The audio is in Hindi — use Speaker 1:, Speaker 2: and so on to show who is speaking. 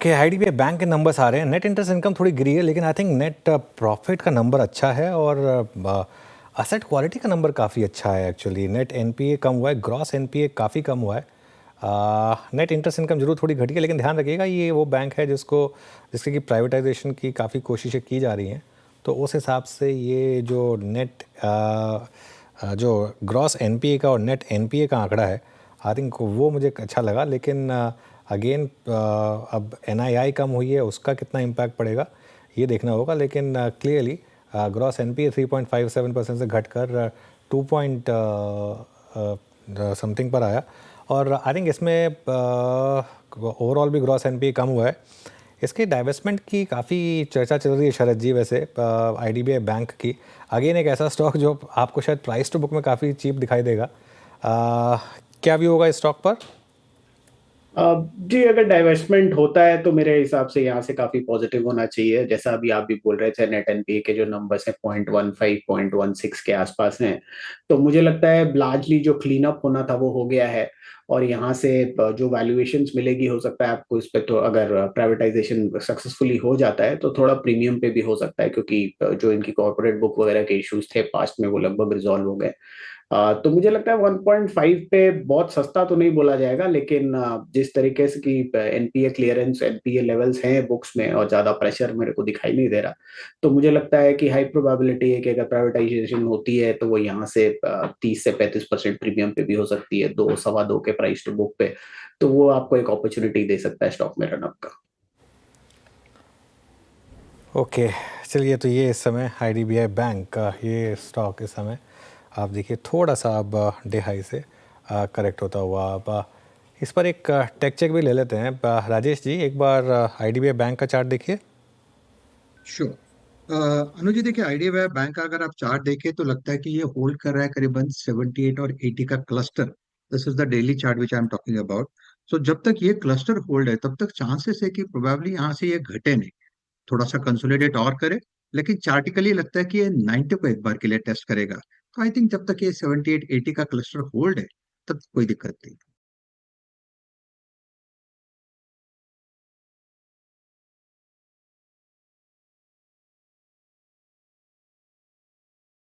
Speaker 1: ओके, आईडीबीआई बैंक के नंबर्स आ रहे हैं। नेट इंटरेस्ट इनकम थोड़ी गिरी है, लेकिन आई थिंक नेट प्रॉफिट का नंबर अच्छा है और असेट क्वालिटी का नंबर काफ़ी अच्छा है। एक्चुअली नेट एनपीए कम हुआ है, ग्रॉस एनपीए काफ़ी कम हुआ है। नेट इंटरेस्ट इनकम जरूर थोड़ी घटी है, लेकिन ध्यान रखिएगा ये वो बैंक है जिसके की प्राइवेटाइजेशन की काफ़ी कोशिशें की जा रही हैं। तो उस हिसाब से ये जो नेट जो ग्रॉस एनपीए का और नेट एनपीए का आंकड़ा है, आई थिंक वो मुझे अच्छा लगा। लेकिन अगेन अब एनआईआई कम हुई है, उसका कितना इम्पैक्ट पड़ेगा ये देखना होगा। लेकिन क्लियरली ग्रॉस एनपीए 3.57% से घटकर 2 पॉइंट समथिंग पर आया। और आई थिंक इसमें ओवरऑल भी ग्रॉस एनपीए कम हुआ है। इसके डाइवेस्टमेंट की काफ़ी चर्चा चल रही है शरद जी। वैसे आईडीबीआई बैंक की अगेन एक ऐसा स्टॉक जो आपको शायद प्राइस टू बुक में काफ़ी चीप दिखाई देगा। क्या व्यू होगा इस स्टॉक पर?
Speaker 2: जी, अगर डाइवेस्टमेंट होता है तो मेरे हिसाब से यहाँ से काफी पॉजिटिव होना चाहिए। जैसा अभी आप भी बोल रहे थे, नेट एनपीए के जो नंबर्स हैं 0.15 0.16 के आसपास हैं, तो मुझे लगता है लार्जली जो क्लीन अप होना था वो हो गया है। और यहाँ से जो वैल्यूएशंस मिलेगी, हो सकता है आपको इस पे, तो अगर प्राइवेटाइजेशन सक्सेसफुली हो जाता है तो थोड़ा प्रीमियम पे भी हो सकता है, क्योंकि जो इनकी कॉर्पोरेट बुक वगैरह के इश्यूज थे पास्ट में वो लगभग रिजॉल्व हो गए। तो मुझे लगता है 1.5 पे बहुत सस्ता तो नहीं बोला जाएगा, लेकिन जिस तरीके से कि एनपीए क्लियरेंस, एनपीए लेवल्स हैं बुक्स में और ज्यादा प्रेशर मेरे को दिखाई नहीं दे रहा, तो मुझे लगता है कि हाई प्रोबेबिलिटी है कि अगर प्राइवेटाइजेशन होती है तो वो यहाँ से 30 से 35% प्रीमियम पे भी हो सकती है, 2 सवा 2 के प्राइस टू बुक पे। तो वो आपको एक अपॉर्चुनिटी दे सकता है स्टॉक में रनअप का।
Speaker 1: ओके, चलिए। तो ये इस समय आईडीबीआई बैंक का ये स्टॉक इस समय आप देखिए थोड़ा सा अब डे हाई से करेक्ट होता हुआ। अब इस पर एक टेक चेक भी ले लेते हैं। राजेश जी, एक बार आईडीबीआई बैंक का चार्ट देखिए।
Speaker 3: श्योर। अनुज जी, देखिए आईडीबीआई बैंक का अगर आप चार्ट देखें तो लगता है कि ये होल्ड कर रहा है करीबन 78 और 80 का cluster. This is the daily chart which I am talking about. So जब तक ये क्लस्टर होल्ड है तब तक चांसेस है कि प्रोबेबली यहाँ से ये घटे नहीं, थोड़ा सा कंसोलिडेट और करे। लेकिन चार्टिकली लगता है कि ये 90 को एक बार के लिए टेस्ट करेगा। तो आई थिंक जब तक ये 78 80 का क्लस्टर होल्ड है तब कोई दिक्कत नहीं।